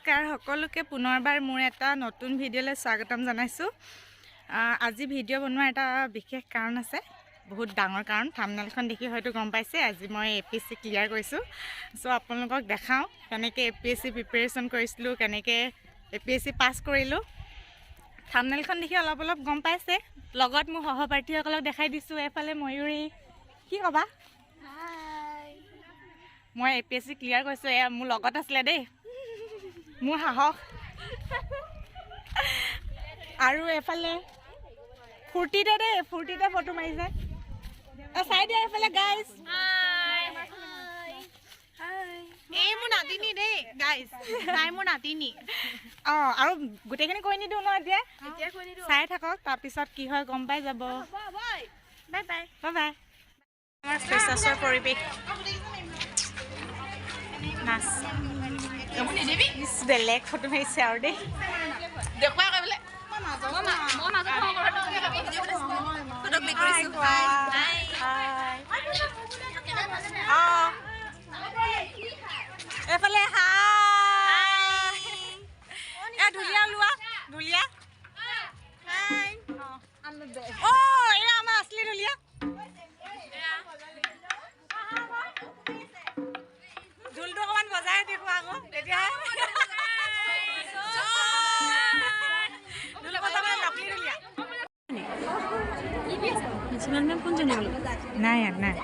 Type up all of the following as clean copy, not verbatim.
নমস্কাৰ সকলোকে পুনৰবাৰ মোৰ এটা নতুন ভিডিঅ'লৈ স্বাগতম জনাইছোঁ। আজি ভিডিঅ' বনোৱাৰ এটা বিশেষ কাৰণ আছে, বহুত ডাঙৰ কাৰণ। থাম্বনেইলখন দেখি হয়তো গম পাইছে, আজি মই APSC ক্লিয়াৰ কৰিছোঁ। চ' আপোনালোকক দেখাওঁ কেনেকৈ APSC প্ৰিপেৰেশ্যন কৰিছিলোঁ, কেনেকৈ APSC পাছ কৰিলোঁ। থাম্বনেইলখন দেখি অলপ অলপ গম পাইছে। লগত মোৰ সহপাঠীসকলক দেখাই দিছোঁ। এফালে ময়ূৰী, কি ক'বা? মই APSC ক্লিয়াৰ কৰিছোঁ, এয়া মোৰ লগত আছিলে দেই, মোৰ সাহস। আৰু এফালে ফূৰ্তিতে দেই, ফূৰ্তিতে ফটো মাৰিছে। চাই দিয়া এফালে গাইজ। এই মোৰ নাতিনি দেই গাইজ, তাই মোৰ নাতিনি। আৰু গোটেইখিনি কৈ নিদিওঁ ন এতিয়া, চাই থাকক, তাৰপিছত কি হয় গম পাই যাব। Bye bye bye bye bye. আমাৰ ফ্ৰেছাৰ্ছৰ পৰিৱেশ, নাচ বেলেগ ফটো মাৰিছে আৰু দেই। দেখুৱাই কৈ এফালে ঢুলীয়া লোৱা, ঢুলীয়া। এয়া আমাৰ আছলি ঢুলীয়া। ঢোলটো অকণমান বজাই দেখুৱা আকৌ, তেতিয়াহে নাই নাই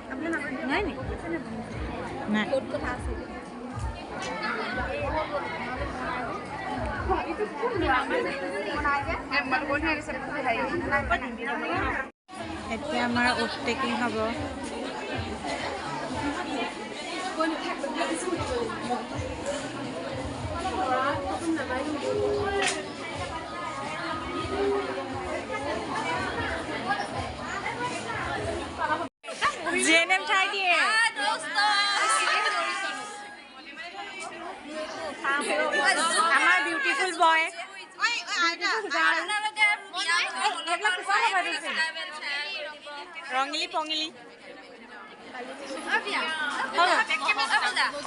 নাই নাই। এতিয়া আমাৰ ওট টেকিং হ'ব। GNM ঠাই দিয়ে। আমাৰ বিউটিফুল বয়, ৰঙিলি পঙিলি।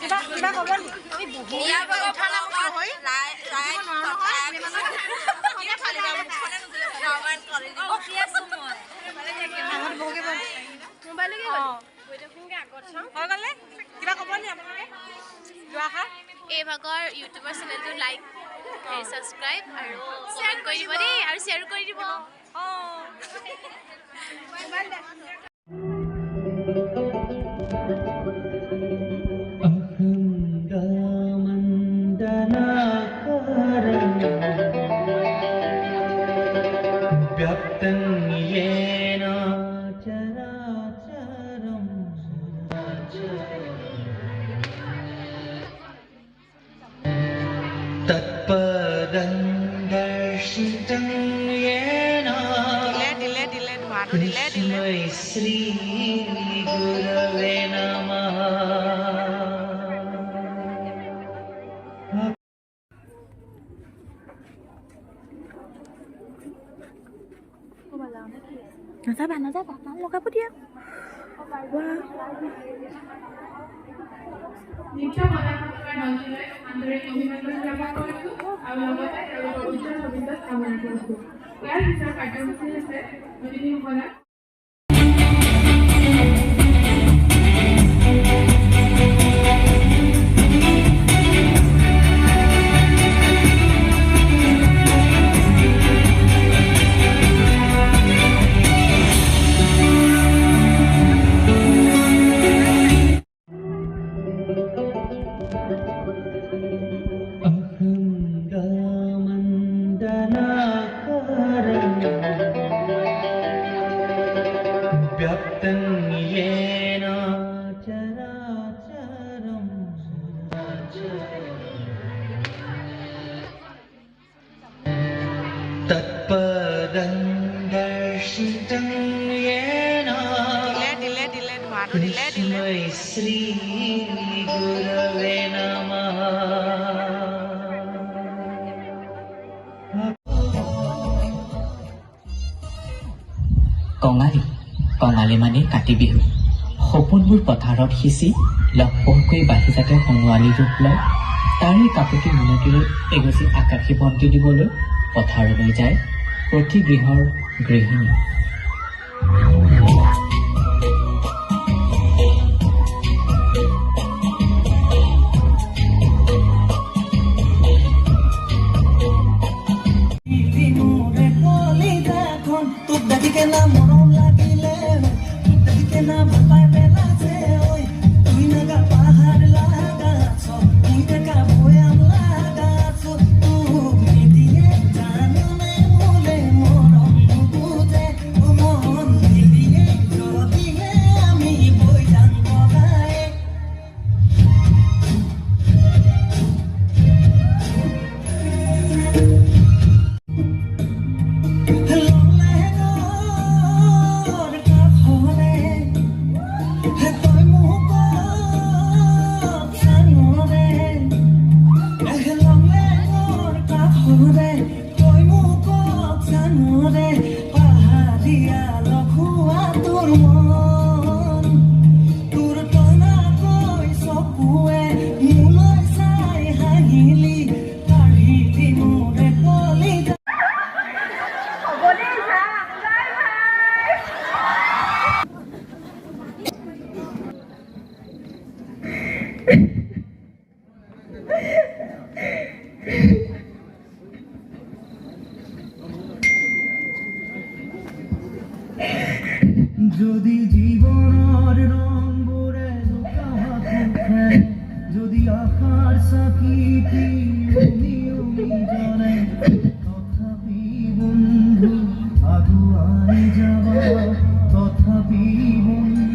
কিবা ক'ব কিবা ক'ব নি আপোনালোকে? এই ভাগৰ ইউটিউবৰ চেনেলটো লাইক, ছাবস্ক্ৰাইব আৰু কমেণ্ট কৰি দিব দেই, আৰু শ্বেয়াৰ কৰি দিব। व्याप्तं येन चराचरं तत्पदं दर्शितं येन तस्मै श्री गुरवे नमः। নাযাবা নাযাবা, নাম লগাব দিয়া। আন্তৰিক অভিনন্দন জ্ঞাপন কৰিছোঁ আৰু লগতে তেওঁলোকৰ উজ্জ্বল ভৱিষ্যত কামনা কৰিছোঁ। ইয়াৰ পিছৰ কাৰ্যসূচী হৈছে অতিথিসকলে व्याप्तं येन चराचरं तत्पदं दर्शितं येन तस्मै श्री गुरवे नमः। কঙালী মানে কাতি বিহু। সপোনবোৰ পথাৰত সিঁচি লহপহকৈ বাঢ়ি যাতে সোণোৱালী ৰূপ লয়, তাৰে কাপতি মিনতিৰে এগছি আকাশী বন্তি দিবলৈ পথাৰলৈ যায় প্ৰতি গৃহৰ গৃহিণী। যদি জীবনের রঙবোরে যদি আকার সাকিতি জানে তথাপি বন্ধু আগুয়াই যাবা তথাপি বন্ধু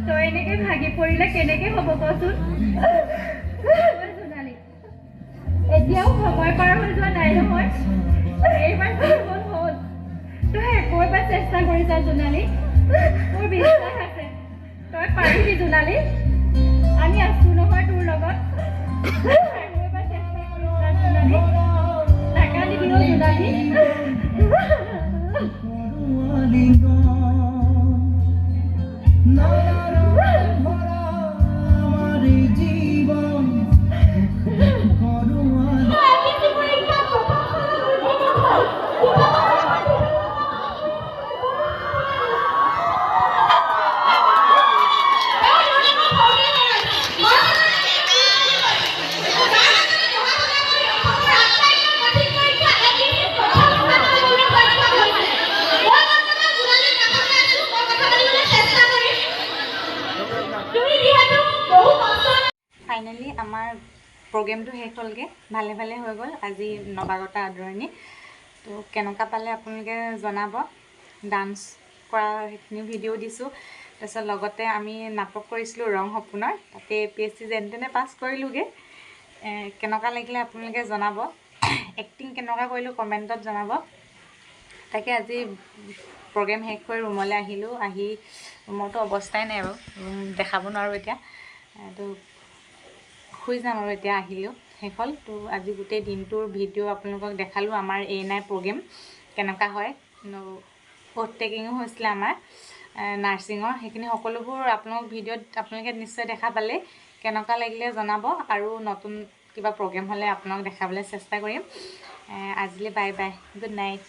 তই এনেকে ভাগি পৰিলে কেনেকে হ'ব কচোন? এতিয়াও সময় পাৰ হৈ যোৱা নাই নহয়। এইবাৰ কি হ'ল তই আকৌ এবাৰ চেষ্টা কৰিছা জোনালী। মোৰ বিশ্বাস আছে তই পাৰিবি জোনালী। আমি আছো নহয় তোৰ লগত। আকৌ এবাৰ চেষ্টা কৰিছা জোনালী। নাকান্দিবি জোনালী। ফাইনেলি আমাৰ প্ৰগ্ৰেমটো শেষ হ'লগৈ, ভালে ভালে হৈ গ'ল। আজি নৱাগত আদৰণি। তো কেনেকুৱা পালে আপোনালোকে জনাব। ডান্স কৰা সেইখিনি ভিডিঅ' দিছোঁ। তাৰপিছত লগতে আমি নাটক কৰিছিলোঁ ৰং সপোনৰ, তাতে APSC যেন তেনে পাছ কৰিলোঁগৈ। কেনেকুৱা লাগিলে আপোনালোকে জনাব। এক্টিং কেনেকুৱা কৰিলোঁ কমেণ্টত জনাব। তাকে আজি প্ৰগ্ৰেম শেষ কৰি ৰুমলৈ আহিলোঁ। আহি ৰুমৰতো অৱস্থাই নাই বাৰু, ৰুম দেখাব নোৱাৰোঁ এতিয়া। তো শুই যাম আৰু এতিয়া আহিলোঁ শেষ হ'ল। তো আজি গোটেই দিনটোৰ ভিডিঅ' আপোনালোকক দেখালোঁ। আমাৰ A9 প্ৰগ্ৰেম কেনেকুৱা হয়, অ'ভাৰটেকিঙো হৈছিলে আমাৰ নাৰ্ছিঙৰ, সেইখিনি সকলোবোৰ আপোনালোক ভিডিঅ'ত আপোনালোকে নিশ্চয় দেখা পালে। কেনেকুৱা লাগিলে জনাব। আৰু নতুন কিবা প্ৰগ্ৰেম হ'লে আপোনালোক দেখাবলৈ চেষ্টা কৰিম। আজিলৈ বাই বাই, গুড নাইট।